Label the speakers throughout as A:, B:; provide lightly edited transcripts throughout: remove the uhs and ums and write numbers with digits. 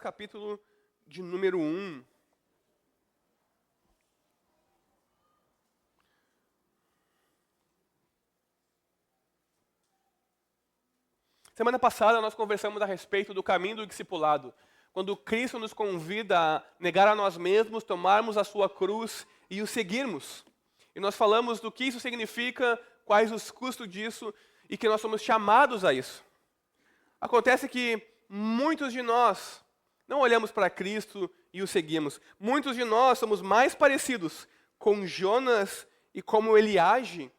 A: capítulo de número 1. Semana passada nós conversamos a respeito do caminho do discipulado, quando Cristo nos convida a negar a nós mesmos, tomarmos a sua cruz e o seguirmos. E nós falamos do que isso significa, quais os custos disso e que nós somos chamados a isso. Acontece que muitos de nós não olhamos para Cristo e o seguimos. Muitos de nós somos mais parecidos com Jonas e como ele age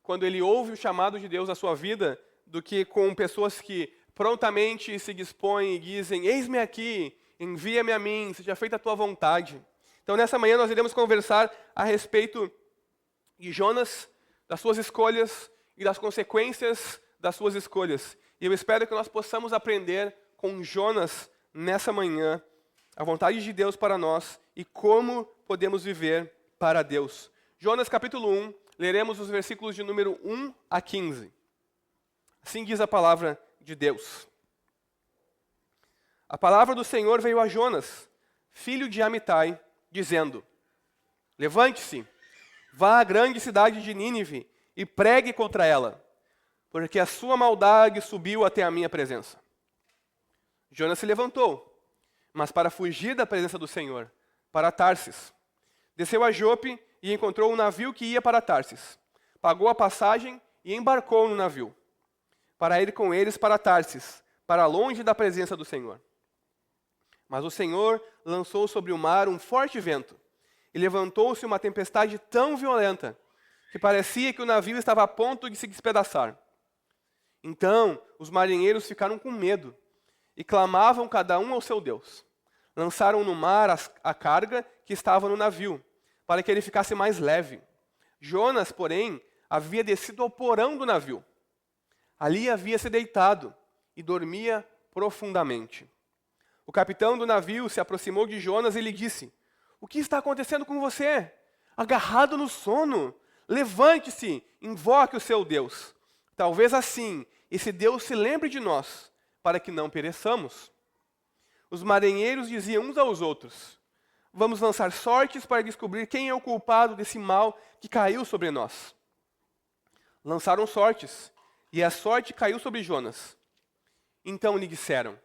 A: quando ele ouve o chamado de Deus à sua vida, do que com pessoas que prontamente se dispõem e dizem: eis-me aqui, envia-me a mim, seja feita a tua vontade. Então nessa manhã nós iremos conversar a respeito de Jonas, das suas escolhas e das consequências das suas escolhas. E eu espero que nós possamos aprender com Jonas nessa manhã a vontade de Deus para nós e como podemos viver para Deus. Jonas capítulo 1, leremos os versículos de número 1 a 15. Assim diz a palavra de Deus. A palavra do Senhor veio a Jonas, filho de Amitai, dizendo: levante-se, vá à grande cidade de Nínive e pregue contra ela, porque a sua maldade subiu até a minha presença. Jonas se levantou, mas para fugir da presença do Senhor, para Tarsis. Desceu a Jope e encontrou um navio que ia para Tarsis. Pagou a passagem e embarcou no navio, para ir com eles para Tarsis, para longe da presença do Senhor. Mas o Senhor lançou sobre o mar um forte vento, e levantou-se uma tempestade tão violenta, que parecia que o navio estava a ponto de se despedaçar. Então os marinheiros ficaram com medo, e clamavam cada um ao seu Deus. Lançaram no mar a carga que estava no navio, para que ele ficasse mais leve. Jonas, porém, havia descido ao porão do navio. Ali havia se deitado e dormia profundamente. O capitão do navio se aproximou de Jonas e lhe disse: o que está acontecendo com você? Agarrado no sono? Levante-se, invoque o seu Deus. Talvez assim esse Deus se lembre de nós, para que não pereçamos. Os marinheiros diziam uns aos outros: vamos lançar sortes para descobrir quem é o culpado desse mal que caiu sobre nós. Lançaram sortes, e a sorte caiu sobre Jonas. Então lhe disseram: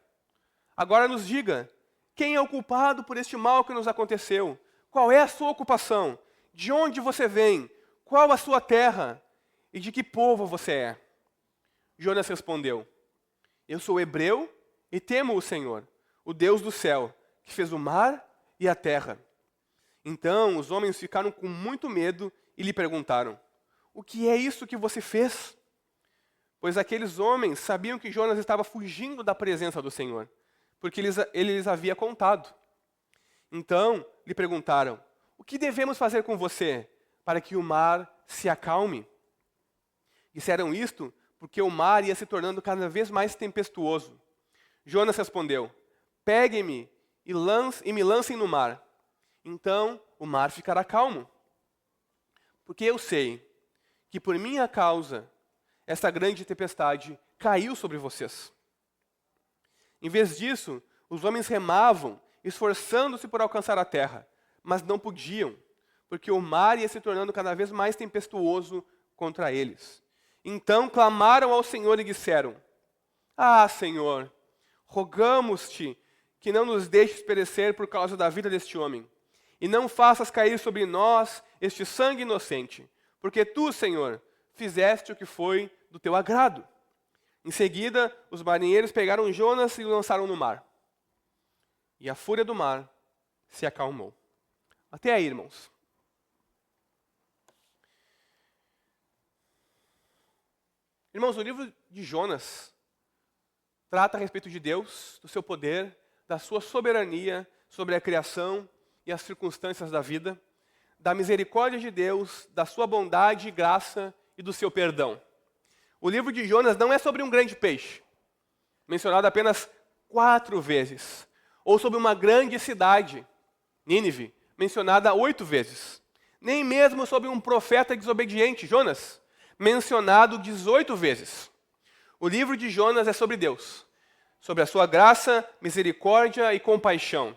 A: agora nos diga, quem é o culpado por este mal que nos aconteceu? Qual é a sua ocupação? De onde você vem? Qual a sua terra? E de que povo você é? Jonas respondeu: eu sou hebreu e temo o Senhor, o Deus do céu, que fez o mar e a terra. Então os homens ficaram com muito medo e lhe perguntaram: o que é isso que você fez? Pois aqueles homens sabiam que Jonas estava fugindo da presença do Senhor, porque ele lhes havia contado. Então lhe perguntaram: o que devemos fazer com você para que o mar se acalme? Disseram isto porque o mar ia se tornando cada vez mais tempestuoso. Jonas respondeu: peguem-me e me lancem no mar. Então o mar ficará calmo. Porque eu sei que por minha causa esta grande tempestade caiu sobre vocês. Em vez disso, os homens remavam, esforçando-se por alcançar a terra, mas não podiam, porque o mar ia se tornando cada vez mais tempestuoso contra eles. Então clamaram ao Senhor e disseram: ah, Senhor, rogamos-te que não nos deixes perecer por causa da vida deste homem, e não faças cair sobre nós este sangue inocente, porque tu, Senhor, fizeste o que foi do teu agrado. Em seguida, os marinheiros pegaram Jonas e o lançaram no mar. E a fúria do mar se acalmou. Até aí, irmãos. Irmãos, o livro de Jonas trata a respeito de Deus, do seu poder, da sua soberania sobre a criação e as circunstâncias da vida, da misericórdia de Deus, da sua bondade e graça e do seu perdão. O livro de Jonas não é sobre um grande peixe, mencionado apenas 4 vezes, ou sobre uma grande cidade, Nínive, mencionada 8 vezes, nem mesmo sobre um profeta desobediente, Jonas, mencionado 18 vezes. O livro de Jonas é sobre Deus, sobre a sua graça, misericórdia e compaixão.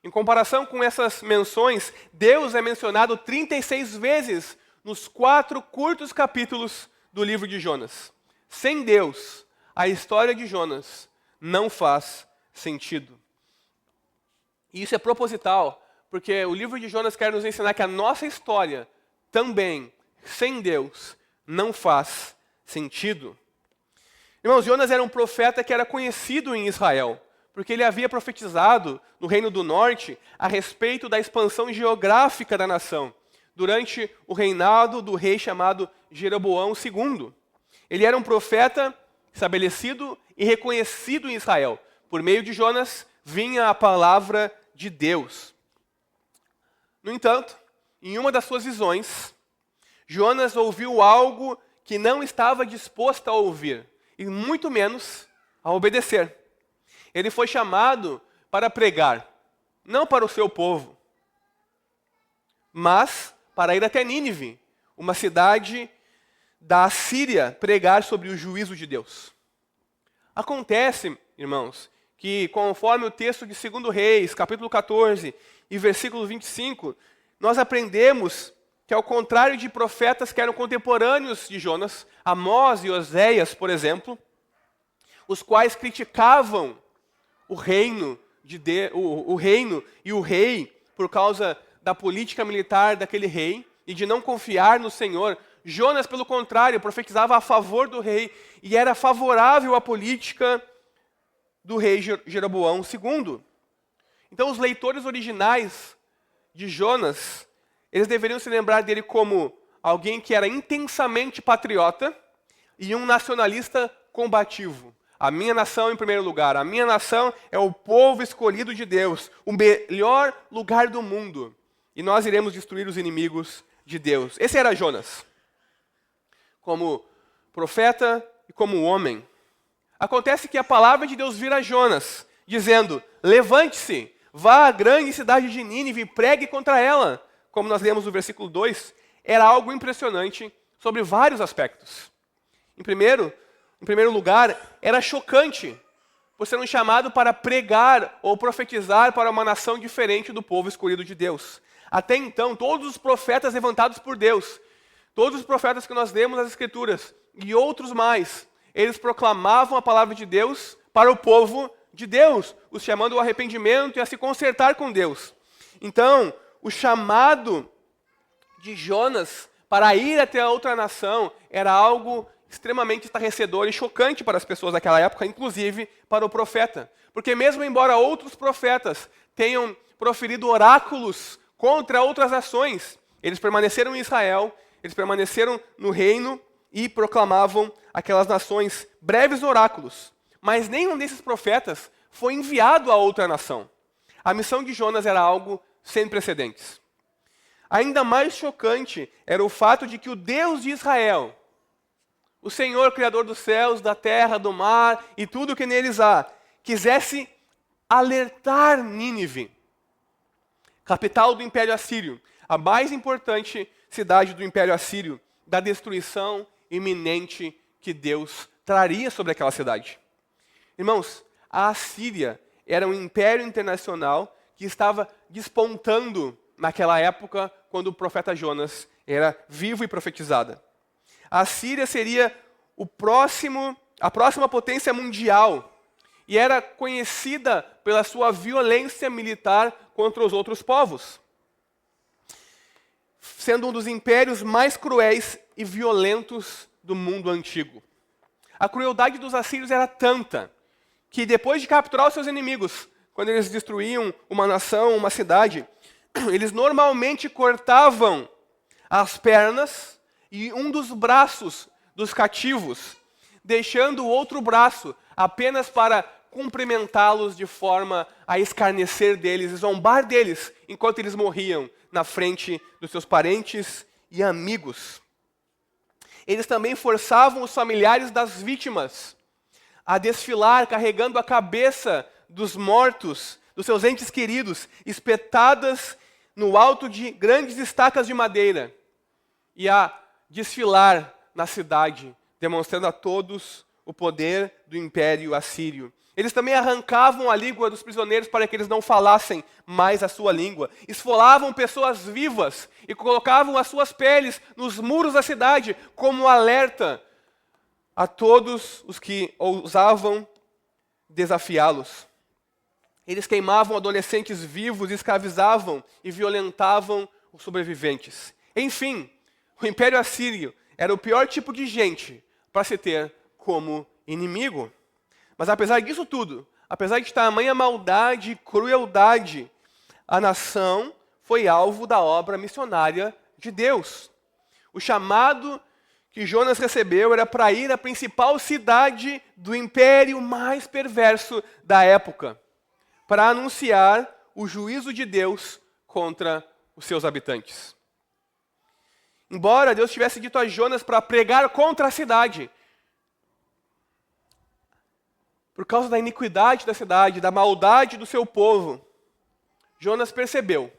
A: Em comparação com essas menções, Deus é mencionado 36 vezes nos 4 curtos capítulos do livro de Jonas. Sem Deus, a história de Jonas não faz sentido. E isso é proposital, porque o livro de Jonas quer nos ensinar que a nossa história também, sem Deus, não faz sentido. Irmãos, Jonas era um profeta que era conhecido em Israel, porque ele havia profetizado no Reino do Norte a respeito da expansão geográfica da nação, durante o reinado do rei chamado Jeroboão II. Ele era um profeta estabelecido e reconhecido em Israel. Por meio de Jonas, vinha a palavra de Deus. No entanto, em uma das suas visões, Jonas ouviu algo que não estava disposto a ouvir, e muito menos a obedecer. Ele foi chamado para pregar, não para o seu povo, mas para ir até Nínive, uma cidade da Assíria, pregar sobre o juízo de Deus. Acontece, irmãos, que conforme o texto de 2 Reis, capítulo 14 e versículo 25, nós aprendemos que, ao contrário de profetas que eram contemporâneos de Jonas, Amós e Oséias, por exemplo, os quais criticavam o reino e o rei por causa da política militar daquele rei e de não confiar no Senhor, Jonas, pelo contrário, profetizava a favor do rei e era favorável à política do rei Jeroboão II. Então, os leitores originais de Jonas, eles deveriam se lembrar dele como alguém que era intensamente patriota e um nacionalista combativo. A minha nação em primeiro lugar. A minha nação é o povo escolhido de Deus, o melhor lugar do mundo. E nós iremos destruir os inimigos de Deus. Esse era Jonas. Como profeta e como homem. Acontece que a palavra de Deus vira a Jonas, dizendo: levante-se, vá à grande cidade de Nínive e pregue contra ela. Como nós lemos no versículo 2, era algo impressionante sobre vários aspectos. Em primeiro lugar, era chocante, por ser um chamado para pregar ou profetizar para uma nação diferente do povo escolhido de Deus. Até então, todos os profetas levantados por Deus, todos os profetas que nós lemos nas Escrituras, e outros mais, eles proclamavam a palavra de Deus para o povo de Deus, os chamando ao arrependimento e a se consertar com Deus. Então, o chamado de Jonas para ir até a outra nação era algo extremamente estarrecedor e chocante para as pessoas daquela época, inclusive para o profeta. Porque mesmo embora outros profetas tenham proferido oráculos contra outras nações, eles permaneceram em Israel, eles permaneceram no reino e proclamavam aquelas nações breves oráculos. Mas nenhum desses profetas foi enviado a outra nação. A missão de Jonas era algo sem precedentes. Ainda mais chocante era o fato de que o Deus de Israel, o Senhor, Criador dos céus, da terra, do mar e tudo o que neles há, quisesse alertar Nínive, capital do Império Assírio, a mais importante cidade do Império Assírio, da destruição iminente que Deus traria sobre aquela cidade. Irmãos, a Assíria era um império internacional que estava despontando naquela época, quando o profeta Jonas era vivo e profetizada. A Síria seria a próxima potência mundial e era conhecida pela sua violência militar contra os outros povos, sendo um dos impérios mais cruéis e violentos do mundo antigo. A crueldade dos assírios era tanta que, depois de capturar os seus inimigos, quando eles destruíam uma nação, uma cidade, eles normalmente cortavam as pernas e um dos braços dos cativos, deixando o outro braço apenas para cumprimentá-los de forma a escarnecer deles e zombar deles enquanto eles morriam na frente dos seus parentes e amigos. Eles também forçavam os familiares das vítimas a desfilar carregando a cabeça dos mortos, dos seus entes queridos, espetadas no alto de grandes estacas de madeira, e a desfilar na cidade, demonstrando a todos o poder do Império Assírio. Eles também arrancavam a língua dos prisioneiros para que eles não falassem mais a sua língua. Esfolavam pessoas vivas e colocavam as suas peles nos muros da cidade como um alerta a todos os que ousavam desafiá-los. Eles queimavam adolescentes vivos, escravizavam e violentavam os sobreviventes. Enfim, o Império Assírio era o pior tipo de gente para se ter como inimigo. Mas apesar disso tudo, apesar de tamanha maldade e crueldade, a nação foi alvo da obra missionária de Deus. O chamado que Jonas recebeu era para ir à principal cidade do império mais perverso da época, para anunciar o juízo de Deus contra os seus habitantes. Embora Deus tivesse dito a Jonas para pregar contra a cidade, por causa da iniquidade da cidade, da maldade do seu povo, Jonas percebeu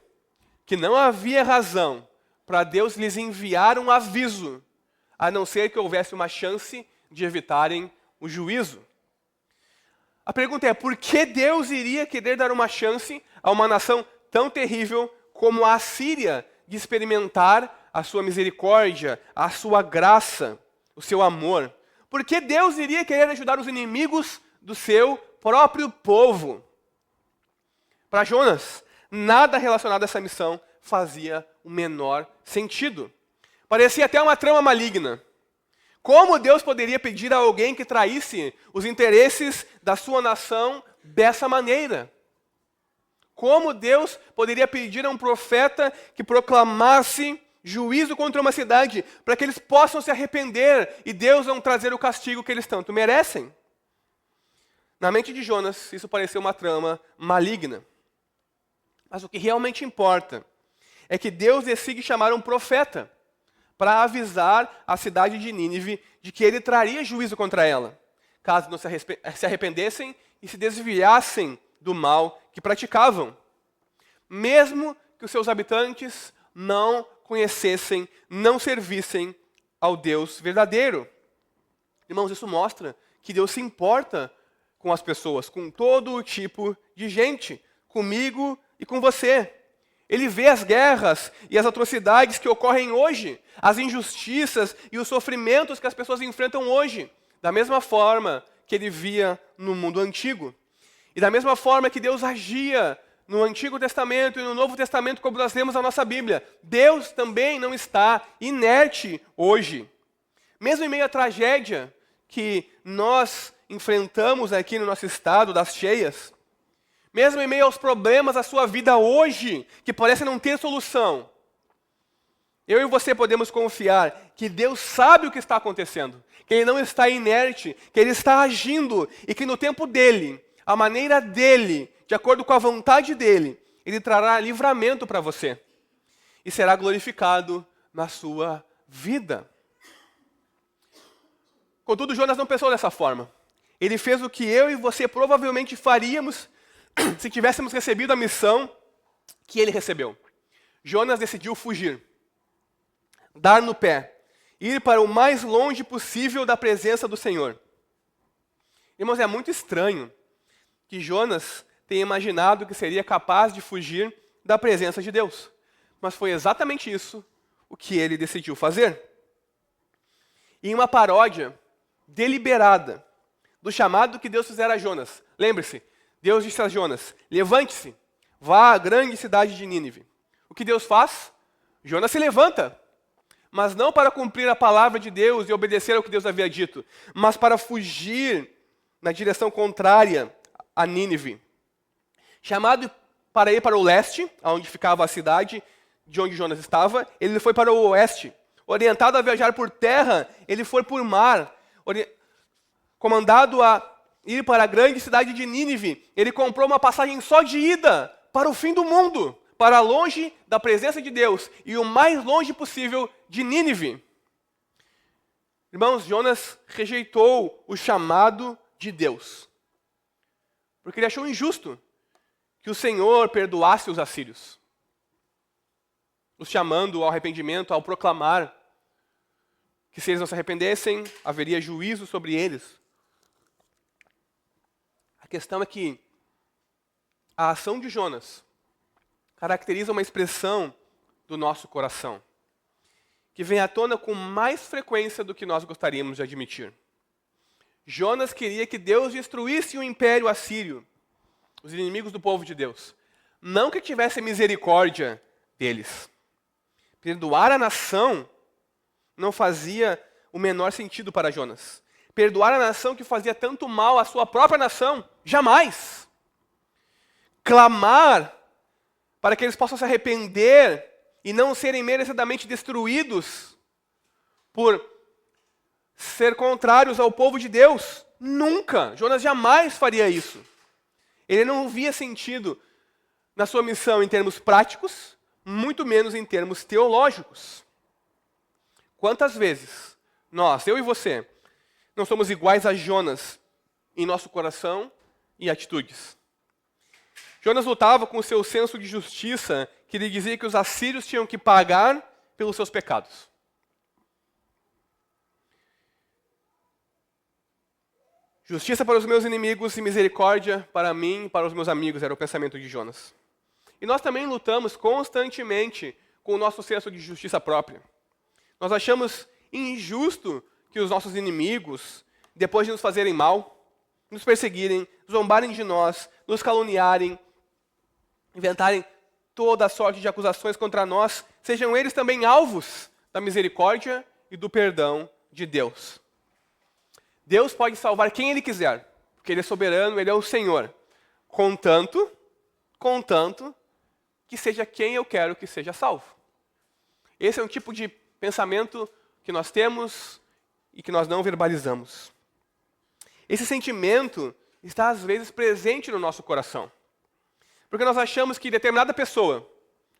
A: que não havia razão para Deus lhes enviar um aviso, a não ser que houvesse uma chance de evitarem o juízo. A pergunta é, por que Deus iria querer dar uma chance a uma nação tão terrível como a Assíria de experimentar a sua misericórdia, a sua graça, o seu amor? Por que Deus iria querer ajudar os inimigos do seu próprio povo? Para Jonas, nada relacionado a essa missão fazia o menor sentido. Parecia até uma trama maligna. Como Deus poderia pedir a alguém que traísse os interesses da sua nação dessa maneira? Como Deus poderia pedir a um profeta que proclamasse juízo contra uma cidade para que eles possam se arrepender e Deus não trazer o castigo que eles tanto merecem? Na mente de Jonas, isso pareceu uma trama maligna. Mas o que realmente importa é que Deus decide chamar um profeta para avisar a cidade de Nínive de que ele traria juízo contra ela, caso não se arrependessem e se desviassem do mal que praticavam. Mesmo que os seus habitantes não conhecessem, não servissem ao Deus verdadeiro. Irmãos, isso mostra que Deus se importa com as pessoas, com todo tipo de gente, comigo e com você. Ele vê as guerras e as atrocidades que ocorrem hoje, as injustiças e os sofrimentos que as pessoas enfrentam hoje, da mesma forma que ele via no mundo antigo. E da mesma forma que Deus agia no Antigo Testamento e no Novo Testamento, como nós lemos na nossa Bíblia, Deus também não está inerte hoje. Mesmo em meio à tragédia que nós enfrentamos aqui no nosso estado das cheias, mesmo em meio aos problemas da sua vida hoje, que parecem não ter solução, eu e você podemos confiar que Deus sabe o que está acontecendo, que Ele não está inerte, que Ele está agindo e que no tempo dEle, a maneira dEle, de acordo com a vontade dEle, Ele trará livramento para você e será glorificado na sua vida. Contudo, Jonas não pensou dessa forma. Ele fez o que eu e você provavelmente faríamos se tivéssemos recebido a missão que ele recebeu. Jonas decidiu fugir, dar no pé, ir para o mais longe possível da presença do Senhor. Irmãos, é muito estranho que Jonas tenha imaginado que seria capaz de fugir da presença de Deus. Mas foi exatamente isso o que ele decidiu fazer. Em uma paródia deliberada do chamado que Deus fizera a Jonas. Lembre-se, Deus disse a Jonas, levante-se, vá à grande cidade de Nínive. O que Deus faz? Jonas se levanta, mas não para cumprir a palavra de Deus e obedecer ao que Deus havia dito, mas para fugir na direção contrária a Nínive. Chamado para ir para o leste, onde ficava a cidade de onde Jonas estava, ele foi para o oeste. Orientado a viajar por terra, ele foi por mar. Comandado a ir para a grande cidade de Nínive, ele comprou uma passagem só de ida para o fim do mundo, para longe da presença de Deus e o mais longe possível de Nínive. Irmãos, Jonas rejeitou o chamado de Deus, porque ele achou injusto que o Senhor perdoasse os assírios, os chamando ao arrependimento, ao proclamar que se eles não se arrependessem, haveria juízo sobre eles. questão é que a ação de Jonas caracteriza uma expressão do nosso coração, que vem à tona com mais frequência do que nós gostaríamos de admitir. Jonas queria que Deus destruísse o império assírio, os inimigos do povo de Deus. Não que tivesse misericórdia deles. Perdoar a nação não fazia o menor sentido para Jonas. Perdoar a nação que fazia tanto mal à sua própria nação, jamais. Clamar para que eles possam se arrepender e não serem merecidamente destruídos por ser contrários ao povo de Deus. Nunca. Jonas jamais faria isso. Ele não via sentido na sua missão em termos práticos, muito menos em termos teológicos. Quantas vezes nós, eu e você, não somos iguais a Jonas em nosso coração e atitudes? Jonas lutava com o seu senso de justiça, que lhe dizia que os assírios tinham que pagar pelos seus pecados. Justiça para os meus inimigos e misericórdia para mim e para os meus amigos, era o pensamento de Jonas. E nós também lutamos constantemente com o nosso senso de justiça própria. Nós achamos injusto que os nossos inimigos, depois de nos fazerem mal, nos perseguirem, zombarem de nós, nos caluniarem, inventarem toda a sorte de acusações contra nós, sejam eles também alvos da misericórdia e do perdão de Deus. Deus pode salvar quem Ele quiser, porque Ele é soberano, Ele é o Senhor, contanto que seja quem eu quero que seja salvo. Esse é um tipo de pensamento que nós temos e que nós não verbalizamos. Esse sentimento está às vezes presente no nosso coração. Porque nós achamos que determinada pessoa,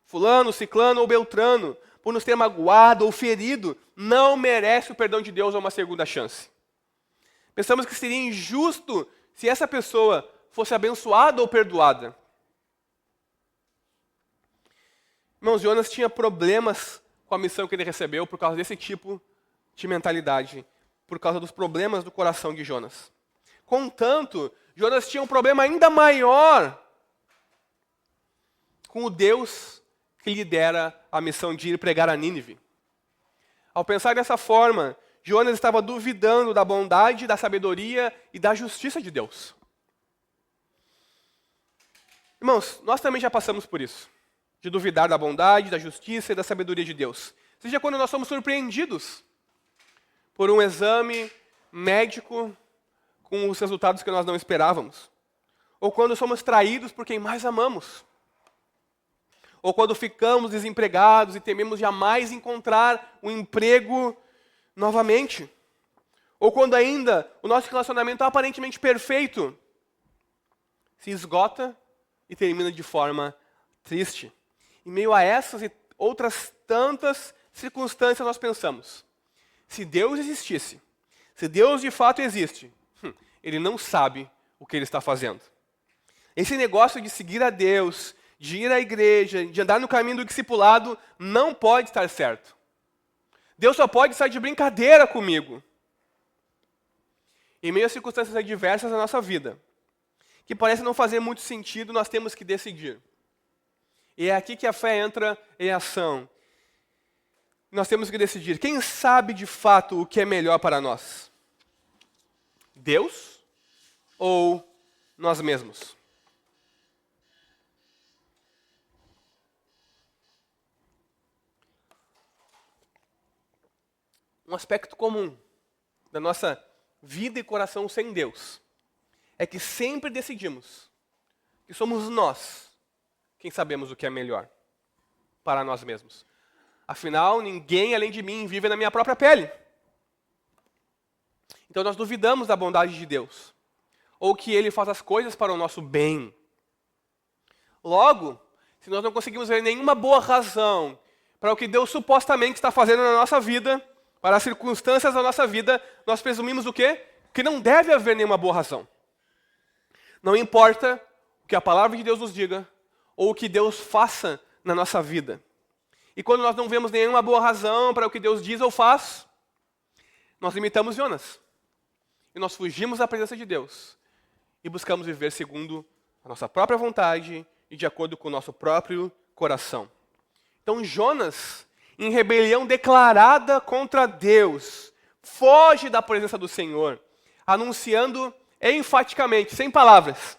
A: fulano, ciclano ou beltrano, por nos ter magoado ou ferido, não merece o perdão de Deus ou uma segunda chance. Pensamos que seria injusto se essa pessoa fosse abençoada ou perdoada. Irmãos, Jonas tinha problemas com a missão que ele recebeu por causa desse tipo de mentalidade, por causa dos problemas do coração de Jonas. Contanto, Jonas tinha um problema ainda maior com o Deus que lhe dera a missão de ir pregar a Nínive. Ao pensar dessa forma, Jonas estava duvidando da bondade, da sabedoria e da justiça de Deus. Irmãos, nós também já passamos por isso, de duvidar da bondade, da justiça e da sabedoria de Deus. Seja quando nós somos surpreendidos por um exame médico com os resultados que nós não esperávamos. Ou quando somos traídos por quem mais amamos. Ou quando ficamos desempregados e tememos jamais encontrar um emprego novamente. Ou quando ainda o nosso relacionamento aparentemente perfeito se esgota e termina de forma triste. Em meio a essas e outras tantas circunstâncias nós pensamos, se Deus existisse, se Deus de fato existe, Ele não sabe o que Ele está fazendo. Esse negócio de seguir a Deus, de ir à igreja, de andar no caminho do discipulado, não pode estar certo. Deus só pode estar de brincadeira comigo. Em meio a circunstâncias adversas da nossa vida, que parecem não fazer muito sentido, nós temos que decidir. E é aqui que a fé entra em ação. Nós temos que decidir, quem sabe de fato o que é melhor para nós? Deus ou nós mesmos? Um aspecto comum da nossa vida e coração sem Deus é que sempre decidimos que somos nós quem sabemos o que é melhor para nós mesmos. Afinal, ninguém além de mim vive na minha própria pele. Então nós duvidamos da bondade de Deus, ou que Ele faz as coisas para o nosso bem. Logo, se nós não conseguimos ver nenhuma boa razão para o que Deus supostamente está fazendo na nossa vida, para as circunstâncias da nossa vida, nós presumimos o quê? Que não deve haver nenhuma boa razão. Não importa o que a palavra de Deus nos diga, ou o que Deus faça na nossa vida. E quando nós não vemos nenhuma boa razão para o que Deus diz ou faz, nós imitamos Jonas. E nós fugimos da presença de Deus. e buscamos viver segundo a nossa própria vontade e de acordo com o nosso próprio coração. Então Jonas, em rebelião declarada contra Deus, foge da presença do Senhor, anunciando enfaticamente, sem palavras,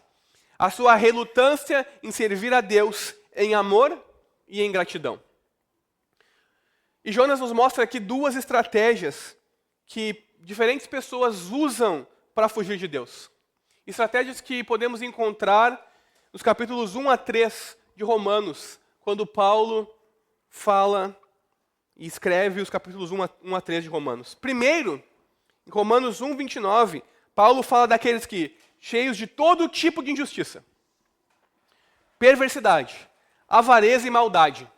A: a sua relutância em servir a Deus em amor e em gratidão. E Jonas nos mostra aqui duas estratégias que diferentes pessoas usam para fugir de Deus. Estratégias que podemos encontrar nos capítulos 1 a 3 de Romanos, quando Paulo fala e escreve os capítulos 1 a 3 de Romanos. Primeiro, em Romanos 1, 29, Paulo fala daqueles que, cheios de todo tipo de injustiça, perversidade, avareza e maldade,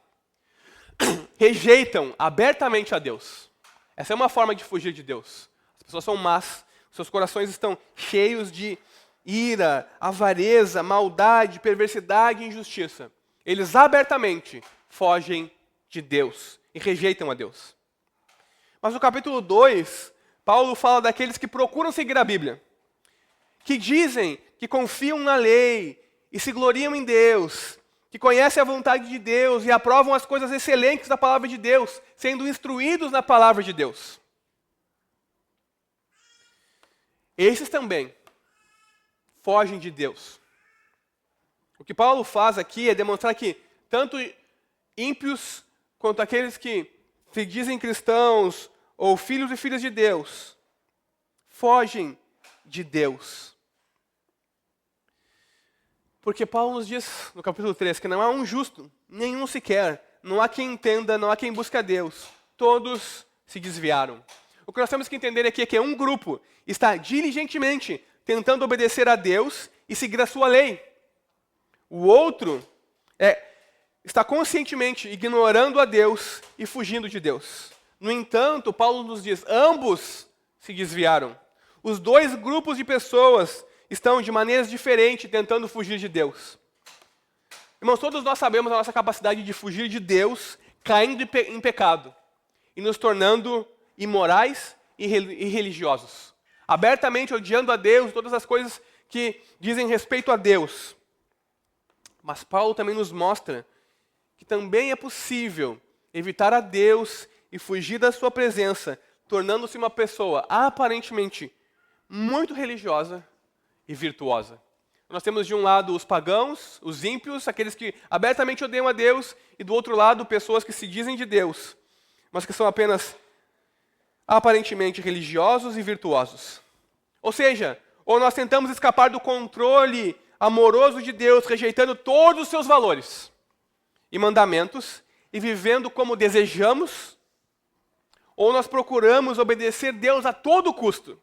A: rejeitam abertamente a Deus. Essa é uma forma de fugir de Deus. As pessoas são más, seus corações estão cheios de ira, avareza, maldade, perversidade e injustiça. Eles abertamente fogem de Deus e rejeitam a Deus. Mas no capítulo 2, Paulo fala daqueles que procuram seguir a Bíblia, que dizem que confiam na lei e se gloriam em Deus, que conhecem a vontade de Deus e aprovam as coisas excelentes da palavra de Deus, sendo instruídos na palavra de Deus. Esses também fogem de Deus. O que Paulo faz aqui é demonstrar que tanto ímpios quanto aqueles que se dizem cristãos ou filhos e filhas de Deus fogem de Deus. Porque Paulo nos diz no capítulo 3 que não há um justo, nenhum sequer, não há quem entenda, não há quem busque a Deus. Todos se desviaram. O que nós temos que entender aqui é que um grupo está diligentemente tentando obedecer a Deus e seguir a sua lei. O outro está conscientemente ignorando a Deus e fugindo de Deus. No entanto, Paulo nos diz, ambos se desviaram. Os dois grupos de pessoas estão de maneiras diferentes tentando fugir de Deus. Irmãos, todos nós sabemos a nossa capacidade de fugir de Deus caindo em pecado e nos tornando imorais e religiosos. Abertamente odiando a Deus, todas as coisas que dizem respeito a Deus. Mas Paulo também nos mostra que também é possível evitar a Deus e fugir da sua presença, tornando-se uma pessoa aparentemente muito religiosa e virtuosa. Nós temos de um lado os pagãos, os ímpios, aqueles que abertamente odeiam a Deus, e do outro lado pessoas que se dizem de Deus, mas que são apenas aparentemente religiosos e virtuosos. Ou seja, ou nós tentamos escapar do controle amoroso de Deus, rejeitando todos os seus valores e mandamentos e vivendo como desejamos, ou nós procuramos obedecer Deus a todo custo.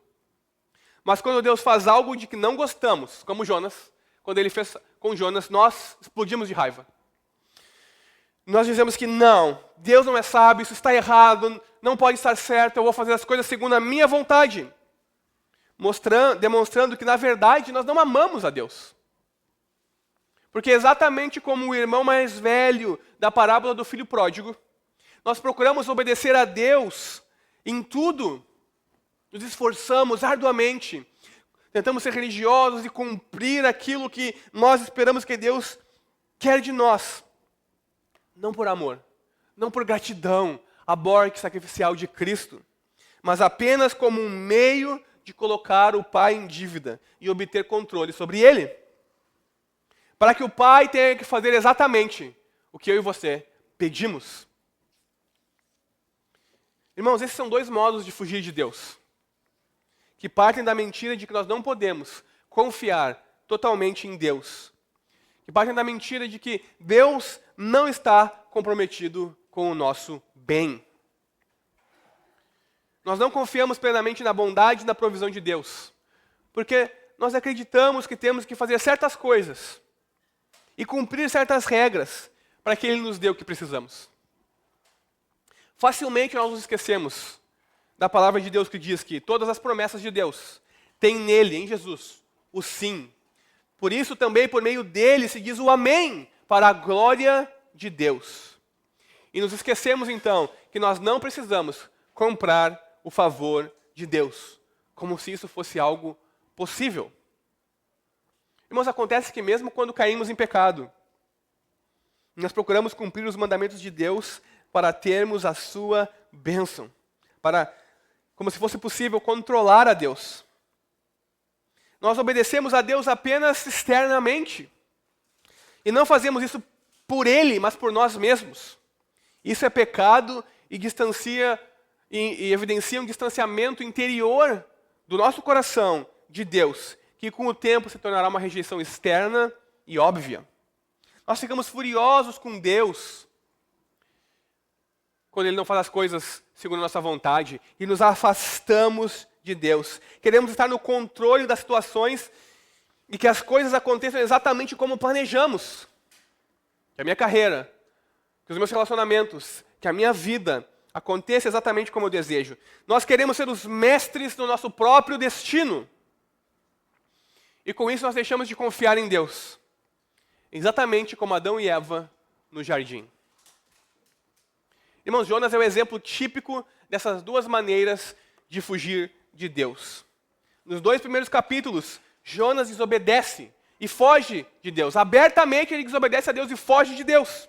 A: Mas quando Deus faz algo de que não gostamos, como Jonas, quando ele fez com Jonas, nós explodimos de raiva. Nós dizemos que não, Deus não é sábio, isso está errado, não pode estar certo, eu vou fazer as coisas segundo a minha vontade. Demonstrando que, na verdade, nós não amamos a Deus. Porque exatamente como o irmão mais velho da parábola do filho pródigo, nós procuramos obedecer a Deus em tudo, nos esforçamos arduamente, tentamos ser religiosos e cumprir aquilo que nós esperamos que Deus quer de nós. Não por amor, não por gratidão à morte sacrificial de Cristo, mas apenas como um meio de colocar o Pai em dívida e obter controle sobre ele. Para que o Pai tenha que fazer exatamente o que eu e você pedimos. Irmãos, esses são dois modos de fugir de Deus, que partem da mentira de que nós não podemos confiar totalmente em Deus, que partem da mentira de que Deus não está comprometido com o nosso bem. Nós não confiamos plenamente na bondade e na provisão de Deus, porque nós acreditamos que temos que fazer certas coisas e cumprir certas regras para que Ele nos dê o que precisamos. Facilmente nós nos esquecemos da palavra de Deus que diz que todas as promessas de Deus têm nele, em Jesus, o sim. Por isso também, por meio dele, se diz o amém, para a glória de Deus. E nos esquecemos então que nós não precisamos comprar o favor de Deus, como se isso fosse algo possível. Irmãos, acontece que mesmo quando caímos em pecado, nós procuramos cumprir os mandamentos de Deus para termos a sua bênção, como se fosse possível controlar a Deus. Nós obedecemos a Deus apenas externamente, e não fazemos isso por Ele, mas por nós mesmos. Isso é pecado e evidencia um distanciamento interior do nosso coração de Deus, que com o tempo se tornará uma rejeição externa e óbvia. Nós ficamos furiosos com Deus quando Ele não faz as coisas segundo a nossa vontade e nos afastamos de Deus. Queremos estar no controle das situações e que as coisas aconteçam exatamente como planejamos. Que a minha carreira, que os meus relacionamentos, que a minha vida aconteça exatamente como eu desejo. Nós queremos ser os mestres do nosso próprio destino. E com isso nós deixamos de confiar em Deus. Exatamente como Adão e Eva no jardim. Irmãos, Jonas é o exemplo típico dessas duas maneiras de fugir de Deus. Nos 2 primeiros capítulos, Jonas desobedece e foge de Deus. Abertamente ele desobedece a Deus e foge de Deus.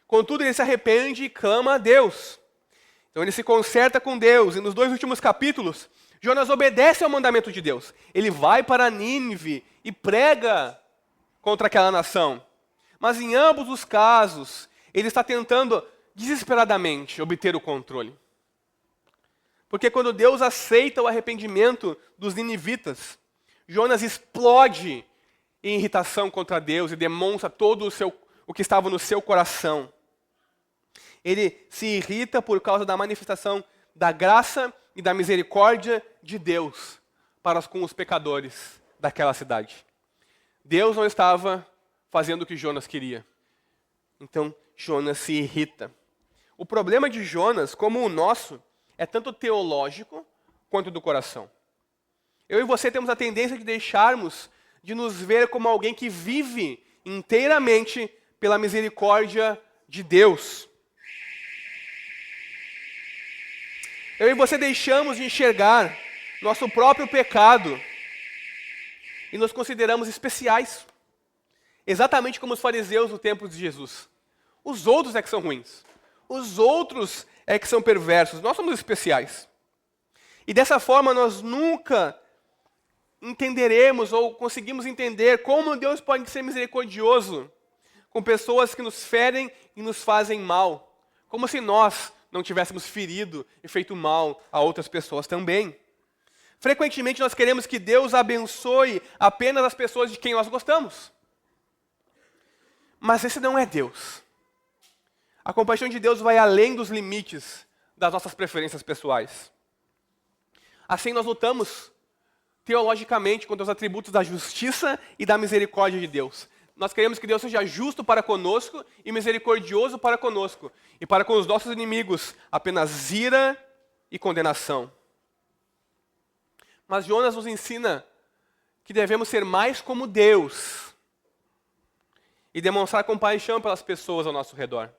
A: Contudo, ele se arrepende e clama a Deus. Então ele se conserta com Deus. E nos 2 últimos capítulos, Jonas obedece ao mandamento de Deus. Ele vai para Nínive e prega contra aquela nação. Mas em ambos os casos, ele está tentando desesperadamente obter o controle. Porque quando Deus aceita o arrependimento dos ninivitas, Jonas explode em irritação contra Deus e demonstra todo o que estava no seu coração. Ele se irrita por causa da manifestação da graça e da misericórdia de Deus para com os pecadores daquela cidade. Deus não estava fazendo o que Jonas queria. Então, Jonas se irrita. O problema de Jonas, como o nosso, é tanto teológico quanto do coração. Eu e você temos a tendência de deixarmos de nos ver como alguém que vive inteiramente pela misericórdia de Deus. Eu e você deixamos de enxergar nosso próprio pecado e nos consideramos especiais. Exatamente como os fariseus no tempo de Jesus. Os outros é que são ruins. Os outros é que são perversos. Nós somos especiais. E dessa forma nós nunca entenderemos ou conseguimos entender como Deus pode ser misericordioso com pessoas que nos ferem e nos fazem mal. Como se nós não tivéssemos ferido e feito mal a outras pessoas também. Frequentemente nós queremos que Deus abençoe apenas as pessoas de quem nós gostamos. Mas esse não é Deus. A compaixão de Deus vai além dos limites das nossas preferências pessoais. Assim nós lutamos teologicamente contra os atributos da justiça e da misericórdia de Deus. Nós queremos que Deus seja justo para conosco e misericordioso para conosco. E para com os nossos inimigos, apenas ira e condenação. Mas Jonas nos ensina que devemos ser mais como Deus e demonstrar compaixão pelas pessoas ao nosso redor,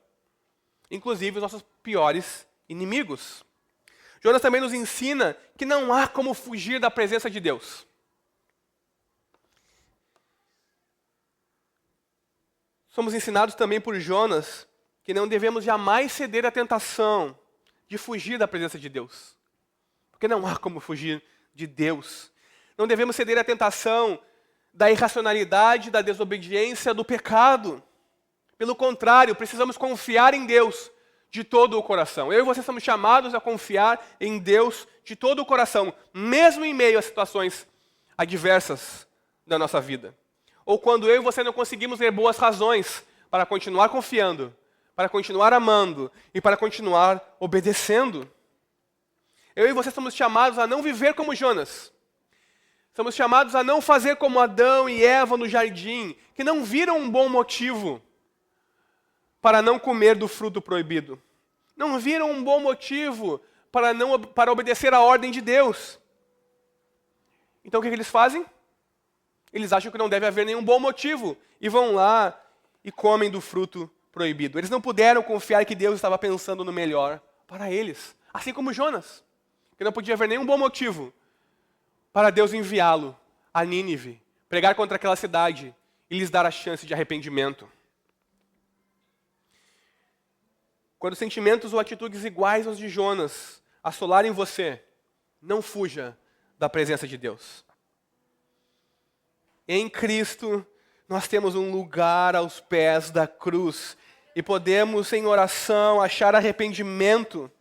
A: inclusive os nossos piores inimigos. Jonas também nos ensina que não há como fugir da presença de Deus. Somos ensinados também por Jonas que não devemos jamais ceder à tentação de fugir da presença de Deus. Porque não há como fugir de Deus. Não devemos ceder à tentação da irracionalidade, da desobediência, do pecado. Pelo contrário, precisamos confiar em Deus de todo o coração. Eu e você somos chamados a confiar em Deus de todo o coração, mesmo em meio a situações adversas da nossa vida. Ou quando eu e você não conseguimos ver boas razões para continuar confiando, para continuar amando e para continuar obedecendo. Eu e você somos chamados a não viver como Jonas. Somos chamados a não fazer como Adão e Eva no jardim, que não viram um bom motivo para não comer do fruto proibido. Não viram um bom motivo para obedecer à ordem de Deus. Então o que eles fazem? Eles acham que não deve haver nenhum bom motivo e vão lá e comem do fruto proibido. Eles não puderam confiar que Deus estava pensando no melhor para eles. Assim como Jonas, que não podia haver nenhum bom motivo para Deus enviá-lo a Nínive pregar contra aquela cidade e lhes dar a chance de arrependimento. Quando sentimentos ou atitudes iguais aos de Jonas assolarem você, não fuja da presença de Deus. Em Cristo, nós temos um lugar aos pés da cruz e podemos, em oração, achar arrependimento.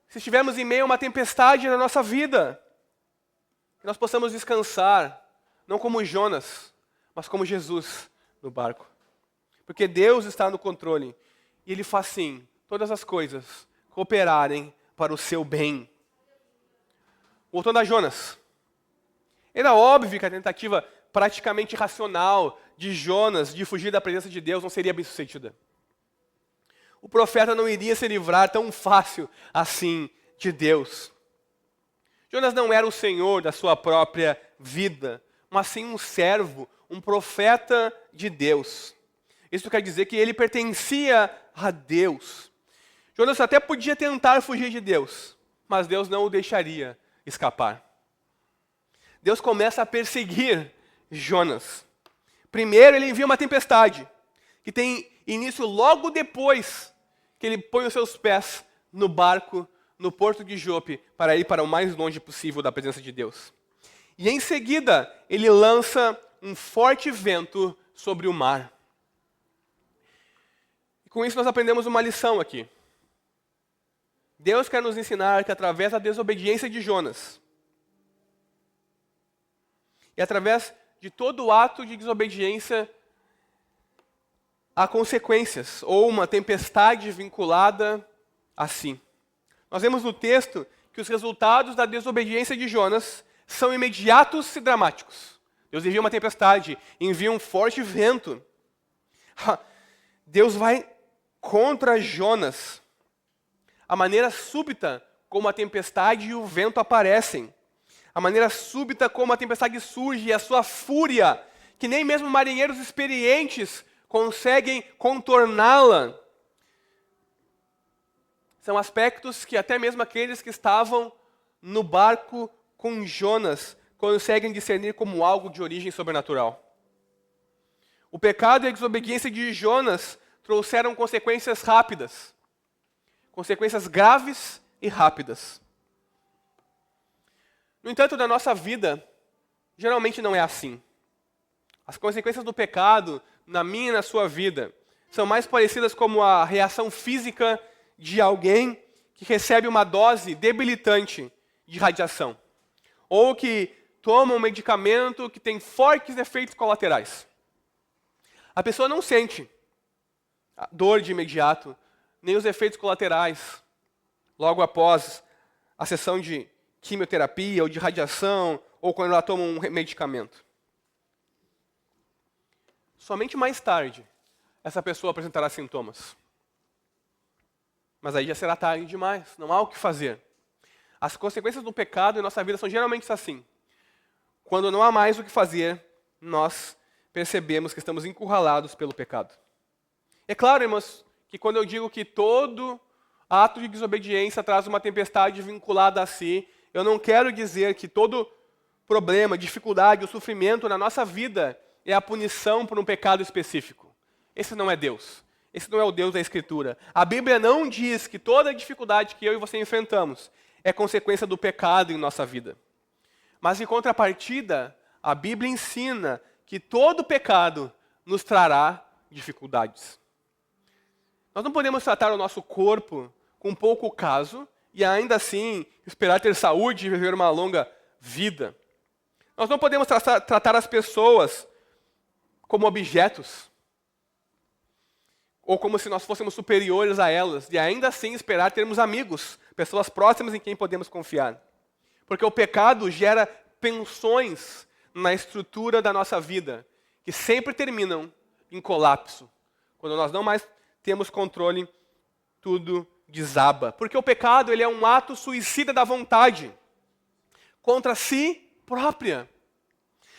A: Se estivermos em meio a uma tempestade na nossa vida, que nós possamos descansar, não como Jonas, mas como Jesus no barco. Porque Deus está no controle e Ele faz sim todas as coisas cooperarem para o seu bem. Voltando a Jonas. Era óbvio que a tentativa praticamente racional de Jonas de fugir da presença de Deus não seria bem sucedida. O profeta não iria se livrar tão fácil assim de Deus. Jonas não era o senhor da sua própria vida, mas sim um servo, um profeta de Deus. Isso quer dizer que ele pertencia a Deus. Jonas até podia tentar fugir de Deus, mas Deus não o deixaria escapar. Deus começa a perseguir Jonas. Primeiro ele envia uma tempestade, que tem início logo depois que ele põe os seus pés no barco, no porto de Jope, para ir para o mais longe possível da presença de Deus. E em seguida, ele lança um forte vento sobre o mar. E com isso nós aprendemos uma lição aqui. Deus quer nos ensinar que através da desobediência de Jonas, e através de todo ato de desobediência, há consequências, ou uma tempestade vinculada a si. Nós vemos no texto que os resultados da desobediência de Jonas são imediatos e dramáticos. Deus envia uma tempestade, envia um forte vento. Deus vai contra Jonas. A maneira súbita como a tempestade e o vento aparecem. A maneira súbita como a tempestade surge e a sua fúria, que nem mesmo marinheiros experientes conseguem contorná-la. São aspectos que até mesmo aqueles que estavam no barco com Jonas conseguem discernir como algo de origem sobrenatural. O pecado e a desobediência de Jonas trouxeram consequências rápidas. Consequências graves e rápidas. No entanto, na nossa vida, geralmente não é assim. As consequências do pecado, na minha e na sua vida, são mais parecidas como a reação física de alguém que recebe uma dose debilitante de radiação. Ou que toma um medicamento que tem fortes efeitos colaterais. A pessoa não sente a dor de imediato, nem os efeitos colaterais, logo após a sessão de quimioterapia ou de radiação, ou quando ela toma um medicamento. Somente mais tarde, essa pessoa apresentará sintomas. Mas aí já será tarde demais, não há o que fazer. As consequências do pecado em nossa vida são geralmente assim. Quando não há mais o que fazer, nós percebemos que estamos encurralados pelo pecado. É claro, irmãos, que quando eu digo que todo ato de desobediência traz uma tempestade vinculada a si, eu não quero dizer que todo problema, dificuldade ou sofrimento na nossa vida é a punição por um pecado específico. Esse não é Deus. Esse não é o Deus da Escritura. A Bíblia não diz que toda dificuldade que eu e você enfrentamos é consequência do pecado em nossa vida. Mas, em contrapartida, a Bíblia ensina que todo pecado nos trará dificuldades. Nós não podemos tratar o nosso corpo com pouco caso e ainda assim esperar ter saúde e viver uma longa vida. Nós não podemos tratar as pessoas como objetos, ou como se nós fôssemos superiores a elas, e ainda assim esperar termos amigos, pessoas próximas em quem podemos confiar. Porque o pecado gera tensões na estrutura da nossa vida, que sempre terminam em colapso. Quando nós não mais temos controle, tudo desaba. Porque o pecado ele é um ato suicida da vontade, contra si própria.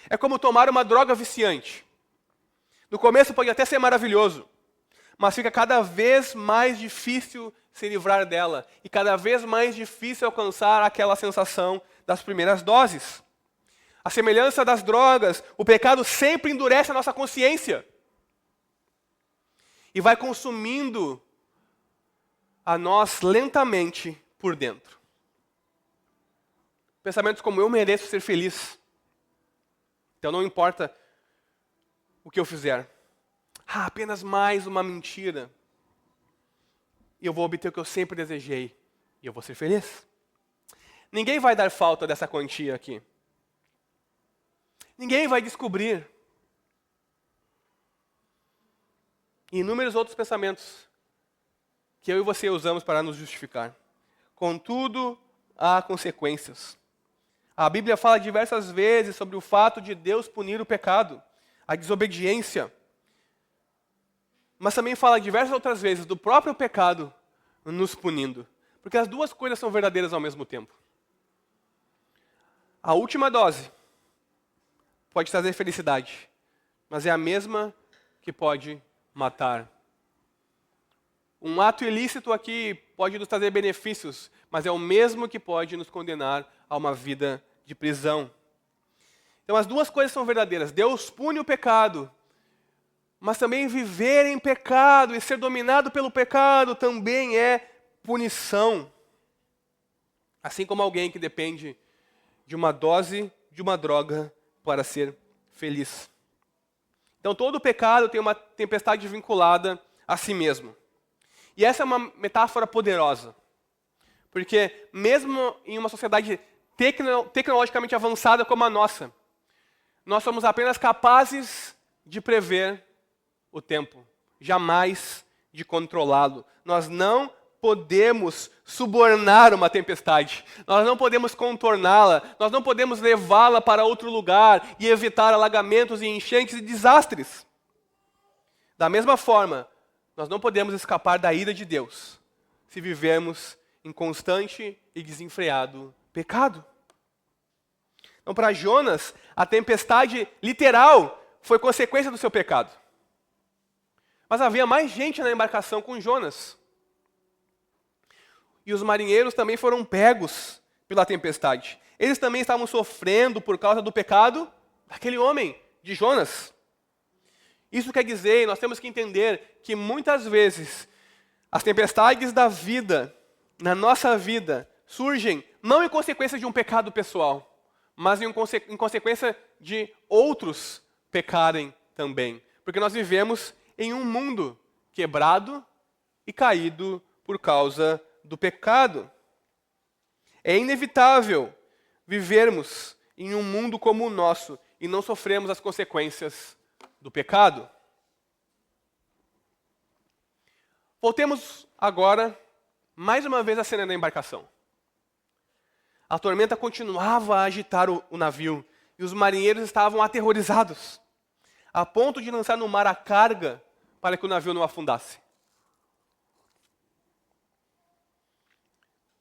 A: É como tomar uma droga viciante. No começo pode até ser maravilhoso, mas fica cada vez mais difícil se livrar dela e cada vez mais difícil alcançar aquela sensação das primeiras doses. A semelhança das drogas, o pecado sempre endurece a nossa consciência. E vai consumindo a nós lentamente por dentro. Pensamentos como: eu mereço ser feliz, então não importa o que eu fizer. Apenas mais uma mentira. E eu vou obter o que eu sempre desejei. E eu vou ser feliz. Ninguém vai dar falta dessa quantia aqui. Ninguém vai descobrir. E inúmeros outros pensamentos que eu e você usamos para nos justificar. Contudo, há consequências. A Bíblia fala diversas vezes sobre o fato de Deus punir o pecado, a desobediência. Mas também fala diversas outras vezes do próprio pecado nos punindo. Porque as duas coisas são verdadeiras ao mesmo tempo. A última dose pode trazer felicidade, mas é a mesma que pode matar. Um ato ilícito aqui pode nos trazer benefícios, mas é o mesmo que pode nos condenar a uma vida de prisão. Então as duas coisas são verdadeiras. Deus pune o pecado, mas também viver em pecado e ser dominado pelo pecado também é punição. Assim como alguém que depende de uma dose de uma droga para ser feliz. Então todo pecado tem uma tempestade vinculada a si mesmo. E essa é uma metáfora poderosa. Porque mesmo em uma sociedade tecnologicamente avançada como a nossa, nós somos apenas capazes de prever o tempo, jamais de controlá-lo. Nós não podemos subornar uma tempestade, nós não podemos contorná-la, nós não podemos levá-la para outro lugar e evitar alagamentos e enchentes e desastres. Da mesma forma, nós não podemos escapar da ira de Deus se vivermos em constante e desenfreado pecado. Então, para Jonas, a tempestade literal foi consequência do seu pecado. Mas havia mais gente na embarcação com Jonas. E os marinheiros também foram pegos pela tempestade. Eles também estavam sofrendo por causa do pecado daquele homem, de Jonas. Isso quer dizer, nós temos que entender que muitas vezes as tempestades da vida, na nossa vida, surgem não em consequência de um pecado pessoal, mas em consequência de outros pecarem também. Porque nós vivemos em um mundo quebrado e caído por causa do pecado. É inevitável vivermos em um mundo como o nosso e não sofrermos as consequências do pecado. Voltemos agora, mais uma vez, à cena da embarcação. A tormenta continuava a agitar o navio e os marinheiros estavam aterrorizados, a ponto de lançar no mar a carga para que o navio não afundasse.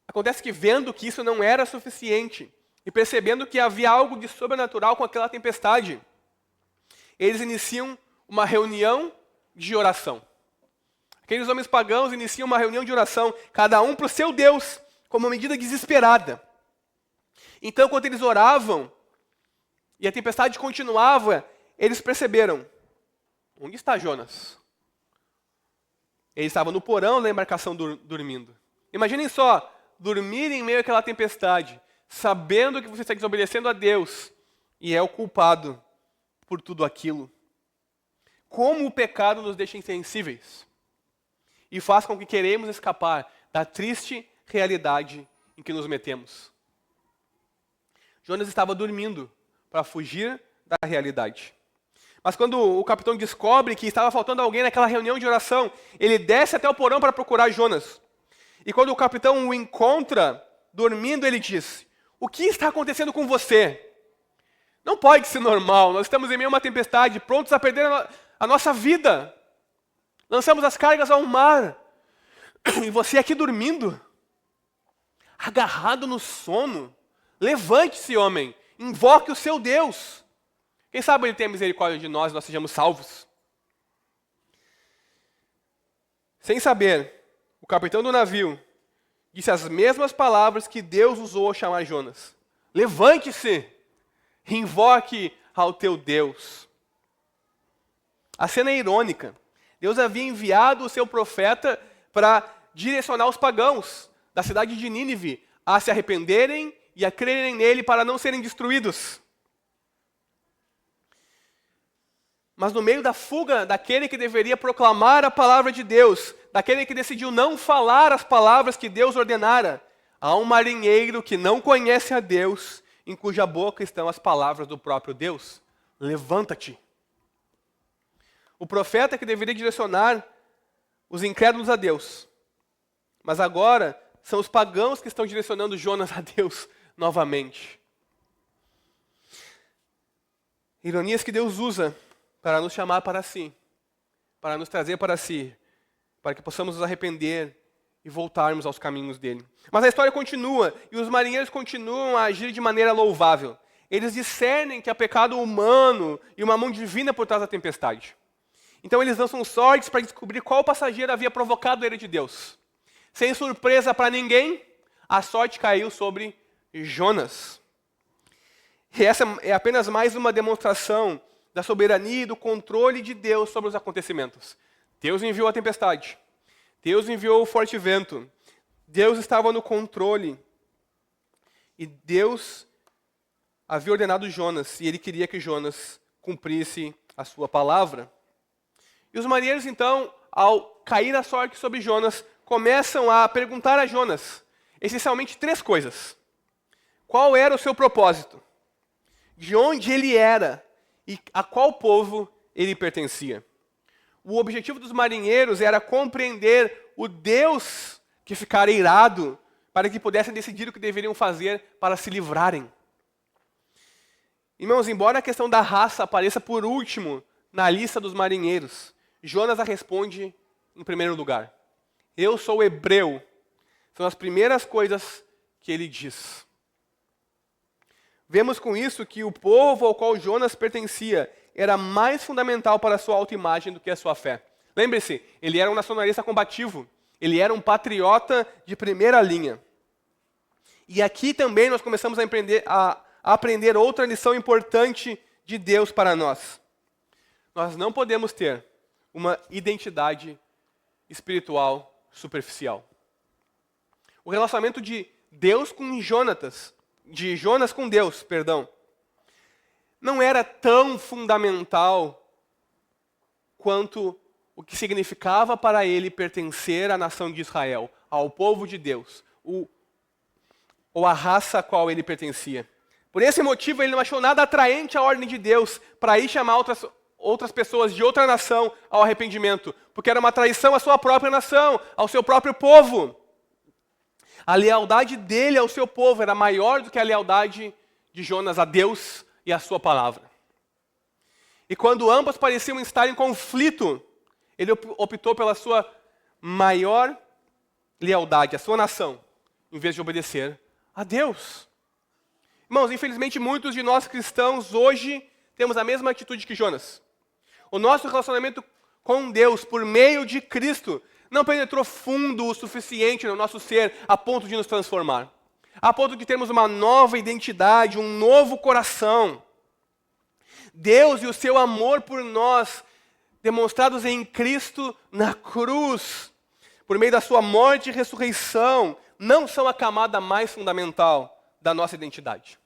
A: Acontece que, vendo que isso não era suficiente e percebendo que havia algo de sobrenatural com aquela tempestade, eles iniciam uma reunião de oração. Aqueles homens pagãos iniciam uma reunião de oração, cada um para o seu Deus, como uma medida desesperada. Então, quando eles oravam e a tempestade continuava, eles perceberam: onde está Jonas? Ele estava no porão da embarcação dormindo. Imaginem só, dormir em meio àquela tempestade, sabendo que você está desobedecendo a Deus e é o culpado por tudo aquilo. Como o pecado nos deixa insensíveis e faz com que queremos escapar da triste realidade em que nos metemos. Jonas estava dormindo para fugir da realidade. Mas quando o capitão descobre que estava faltando alguém naquela reunião de oração, ele desce até o porão para procurar Jonas. E quando o capitão o encontra dormindo, ele diz: o que está acontecendo com você? Não pode ser normal, nós estamos em meio a uma tempestade, prontos a perder a nossa vida. Lançamos as cargas ao mar. E você aqui dormindo, agarrado no sono. Levante-se, homem, invoque o seu Deus. Quem sabe ele tem misericórdia de nós e nós sejamos salvos. Sem saber, o capitão do navio disse as mesmas palavras que Deus usou ao chamar Jonas. Levante-se Invoque ao teu Deus. A cena é irônica. Deus havia enviado o seu profeta para direcionar os pagãos da cidade de Nínive a se arrependerem e a crerem nele para não serem destruídos. Mas no meio da fuga daquele que deveria proclamar a palavra de Deus, daquele que decidiu não falar as palavras que Deus ordenara, há um marinheiro que não conhece a Deus, em cuja boca estão as palavras do próprio Deus. Levanta-te. O profeta que deveria direcionar os incrédulos a Deus. Mas agora são os pagãos que estão direcionando Jonas a Deus novamente. Ironias que Deus usa para nos chamar para si, para nos trazer para si, para que possamos nos arrepender e voltarmos aos caminhos dele. Mas a história continua, e os marinheiros continuam a agir de maneira louvável. Eles discernem que há pecado humano e uma mão divina por trás da tempestade. Então eles lançam sortes para descobrir qual passageiro havia provocado a ira de Deus. Sem surpresa para ninguém, a sorte caiu sobre Jonas. E essa é apenas mais uma demonstração da soberania e do controle de Deus sobre os acontecimentos. Deus enviou a tempestade. Deus enviou o forte vento. Deus estava no controle. E Deus havia ordenado Jonas, e ele queria que Jonas cumprisse a sua palavra. E os marinheiros, então, ao cair a sorte sobre Jonas, começam a perguntar a Jonas, essencialmente, 3 coisas. Qual era o seu propósito? De onde ele era? E a qual povo ele pertencia? O objetivo dos marinheiros era compreender o Deus que ficara irado, para que pudessem decidir o que deveriam fazer para se livrarem. Irmãos, embora a questão da raça apareça por último na lista dos marinheiros, Jonas a responde em primeiro lugar. Eu sou hebreu. São as primeiras coisas que ele diz. Vemos com isso que o povo ao qual Jonas pertencia era mais fundamental para a sua autoimagem do que a sua fé. Lembre-se, ele era um nacionalista combativo. Ele era um patriota de primeira linha. E aqui também nós começamos a aprender outra lição importante de Deus para nós. Nós não podemos ter uma identidade espiritual superficial. O relacionamento de Jonas com Deus, não era tão fundamental quanto o que significava para ele pertencer à nação de Israel, ao povo de Deus, ou à raça a qual ele pertencia. Por esse motivo, ele não achou nada atraente à ordem de Deus para ir chamar outras pessoas de outra nação ao arrependimento, porque era uma traição à sua própria nação, ao seu próprio povo. A lealdade dele ao seu povo era maior do que a lealdade de Jonas a Deus e à sua palavra. E quando ambos pareciam estar em conflito, ele optou pela sua maior lealdade, a sua nação, em vez de obedecer a Deus. Irmãos, infelizmente muitos de nós cristãos hoje temos a mesma atitude que Jonas. O nosso relacionamento com Deus por meio de Cristo não penetrou fundo o suficiente no nosso ser a ponto de nos transformar. A ponto de termos uma nova identidade, um novo coração. Deus e o seu amor por nós, demonstrados em Cristo na cruz, por meio da sua morte e ressurreição, não são a camada mais fundamental da nossa identidade.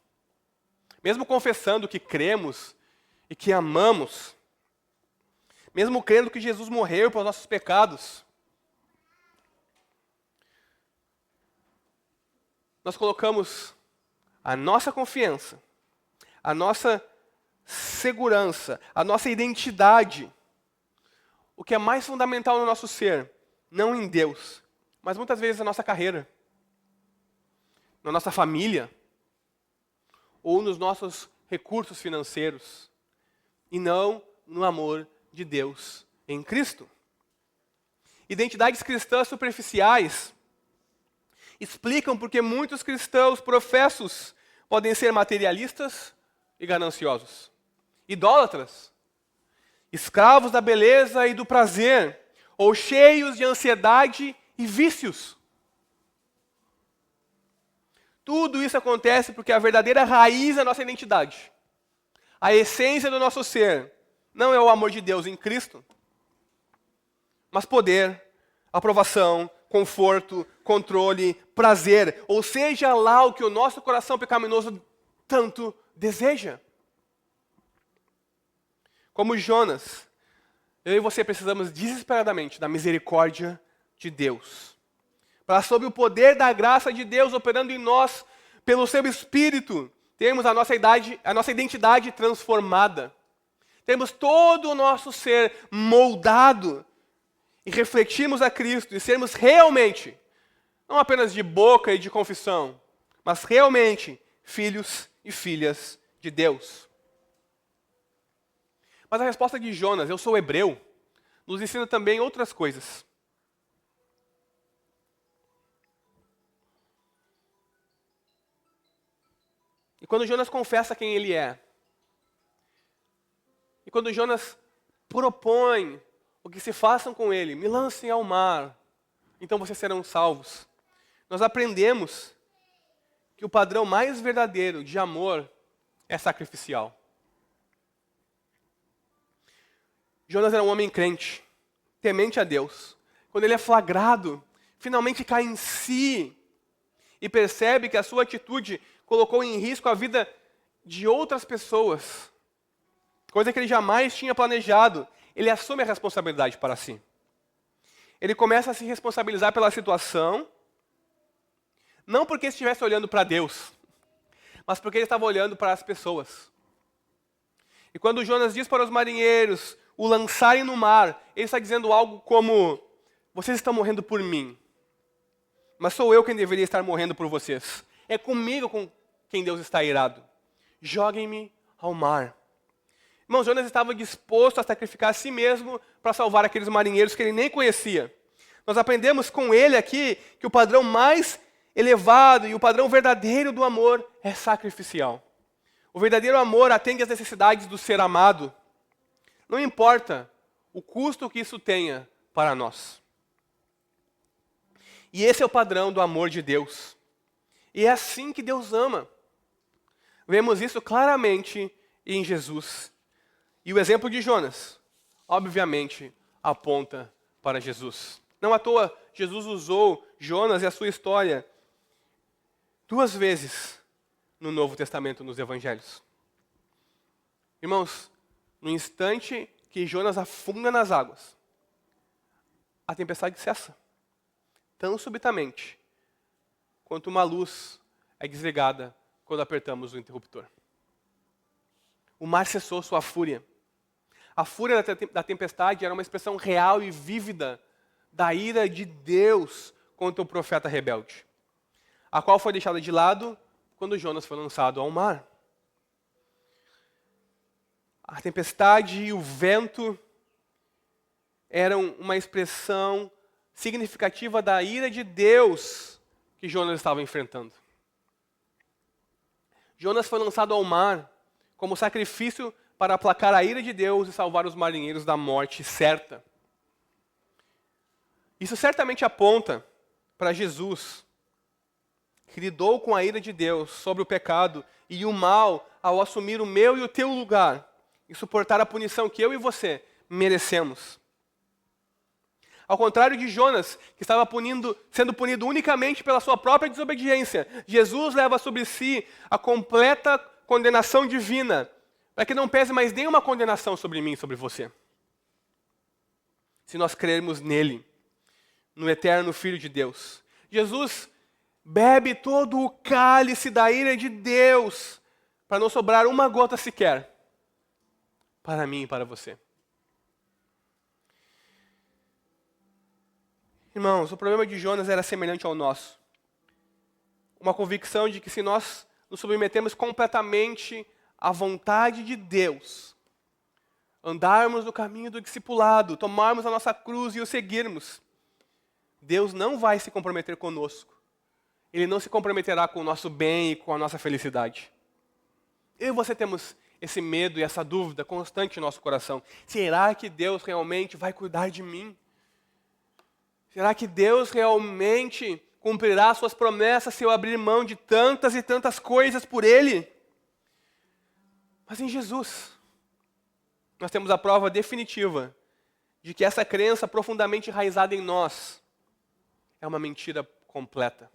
A: Mesmo confessando que cremos e que amamos, mesmo crendo que Jesus morreu pelos nossos pecados, nós colocamos a nossa confiança, a nossa segurança, a nossa identidade, o que é mais fundamental no nosso ser, não em Deus, mas muitas vezes na nossa carreira, na nossa família, ou nos nossos recursos financeiros, e não no amor de Deus em Cristo. Identidades cristãs superficiais explicam porque muitos cristãos professos podem ser materialistas e gananciosos, idólatras, escravos da beleza e do prazer, ou cheios de ansiedade e vícios. Tudo isso acontece porque a verdadeira raiz da nossa identidade a essência do nosso ser não é o amor de Deus em Cristo, mas poder, aprovação, conforto, controle, prazer, ou seja lá o que o nosso coração pecaminoso tanto deseja. Como Jonas, eu e você precisamos desesperadamente da misericórdia de Deus, para sob o poder da graça de Deus operando em nós, pelo seu Espírito, termos a nossa identidade transformada. Temos todo o nosso ser moldado e refletirmos a Cristo e sermos realmente, não apenas de boca e de confissão, mas realmente filhos e filhas de Deus. Mas a resposta de Jonas, eu sou hebreu, nos ensina também outras coisas. E quando Jonas confessa quem ele é, e quando Jonas propõe o que se façam com ele, me lancem ao mar, então vocês serão salvos. Nós aprendemos que o padrão mais verdadeiro de amor é sacrificial. Jonas era um homem crente, temente a Deus. Quando ele é flagrado, finalmente cai em si e percebe que a sua atitude colocou em risco a vida de outras pessoas, coisa que ele jamais tinha planejado. Ele assume a responsabilidade para si. Ele começa a se responsabilizar pela situação, não porque estivesse olhando para Deus, mas porque ele estava olhando para as pessoas. E quando Jonas diz para os marinheiros o lançarem no mar, ele está dizendo algo como: vocês estão morrendo por mim, mas sou eu quem deveria estar morrendo por vocês. É comigo com quem Deus está irado. Joguem-me ao mar. Irmão, Jonas estava disposto a sacrificar a si mesmo para salvar aqueles marinheiros que ele nem conhecia. Nós aprendemos com ele aqui que o padrão mais elevado e o padrão verdadeiro do amor é sacrificial. O verdadeiro amor atende às necessidades do ser amado. Não importa o custo que isso tenha para nós. E esse é o padrão do amor de Deus. E é assim que Deus ama. Vemos isso claramente em Jesus. E o exemplo de Jonas, obviamente, aponta para Jesus. Não à toa, Jesus usou Jonas e a sua história 2 vezes no Novo Testamento, nos Evangelhos. Irmãos, no instante que Jonas afunda nas águas, a tempestade cessa, tão subitamente quanto uma luz é desligada quando apertamos o interruptor. O mar cessou sua fúria. A fúria da tempestade era uma expressão real e vívida da ira de Deus contra o profeta rebelde, a qual foi deixada de lado quando Jonas foi lançado ao mar. A tempestade e o vento eram uma expressão significativa da ira de Deus que Jonas estava enfrentando. Jonas foi lançado ao mar como sacrifício para aplacar a ira de Deus e salvar os marinheiros da morte certa. Isso certamente aponta para Jesus, que lidou com a ira de Deus sobre o pecado e o mal ao assumir o meu e o teu lugar e suportar a punição que eu e você merecemos. Ao contrário de Jonas, que estava sendo punido unicamente pela sua própria desobediência, Jesus leva sobre si a completa condenação divina, para que não pese mais nenhuma condenação sobre mim e sobre você. Se nós crermos nele, no eterno Filho de Deus. Jesus bebe todo o cálice da ira de Deus, para não sobrar uma gota sequer para mim e para você. Irmãos, o problema de Jonas era semelhante ao nosso. Uma convicção de que se nós nos submetemos completamente à vontade de Deus, andarmos no caminho do discipulado, tomarmos a nossa cruz e o seguirmos, Deus não vai se comprometer conosco. Ele não se comprometerá com o nosso bem e com a nossa felicidade. Eu e você temos esse medo e essa dúvida constante em nosso coração. Será que Deus realmente vai cuidar de mim? Será que Deus realmente cumprirá suas promessas se eu abrir mão de tantas e tantas coisas por Ele? Mas em Jesus, nós temos a prova definitiva de que essa crença profundamente enraizada em nós é uma mentira completa.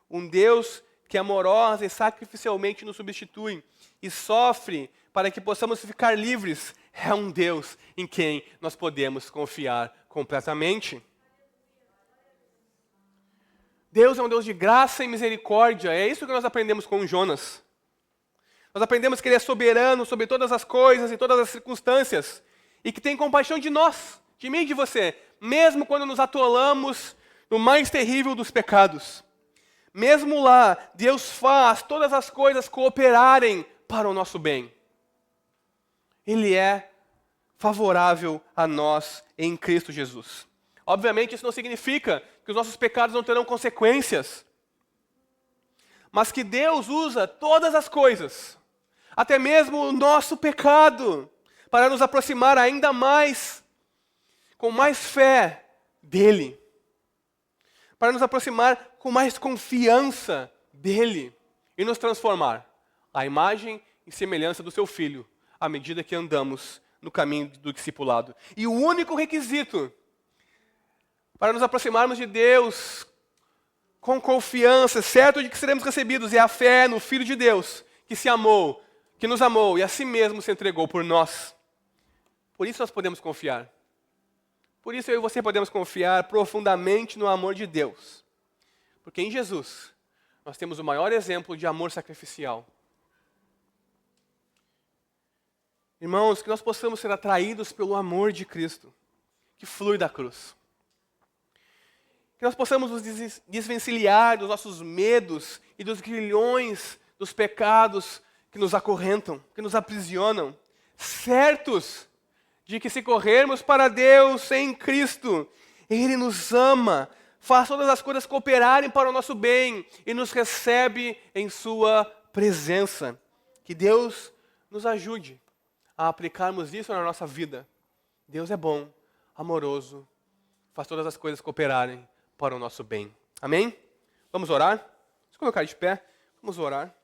A: Um Deus que amorosa e sacrificialmente nos substitui e sofre para que possamos ficar livres, é um Deus em quem nós podemos confiar completamente. Deus é um Deus de graça e misericórdia, é isso que nós aprendemos com Jonas. Nós aprendemos que Ele é soberano sobre todas as coisas e todas as circunstâncias, e que tem compaixão de nós, de mim e de você, mesmo quando nos atolamos no mais terrível dos pecados. Mesmo lá, Deus faz todas as coisas cooperarem para o nosso bem. Ele é favorável a nós em Cristo Jesus. Obviamente, isso não significa que os nossos pecados não terão consequências, mas que Deus usa todas as coisas, até mesmo o nosso pecado, para nos aproximar ainda mais, com mais fé dEle, para nos aproximar com mais confiança dEle e nos transformar à imagem e semelhança do Seu Filho, à medida que andamos no caminho do discipulado. E o único requisito para nos aproximarmos de Deus com confiança, certo de que seremos recebidos, é a fé no Filho de Deus, que se amou, que nos amou e a si mesmo se entregou por nós. Por isso nós podemos confiar. Por isso eu e você podemos confiar profundamente no amor de Deus. Porque em Jesus nós temos o maior exemplo de amor sacrificial. Irmãos, que nós possamos ser atraídos pelo amor de Cristo, que flui da cruz. Que nós possamos nos desvencilhar dos nossos medos e dos grilhões dos pecados que nos acorrentam, que nos aprisionam, certos de que se corrermos para Deus em Cristo, Ele nos ama, faz todas as coisas cooperarem para o nosso bem e nos recebe em Sua presença. Que Deus nos ajude a aplicarmos isso na nossa vida. Deus é bom, amoroso, faz todas as coisas cooperarem para o nosso bem. Amém? Vamos orar? Vamos colocar de pé, vamos orar.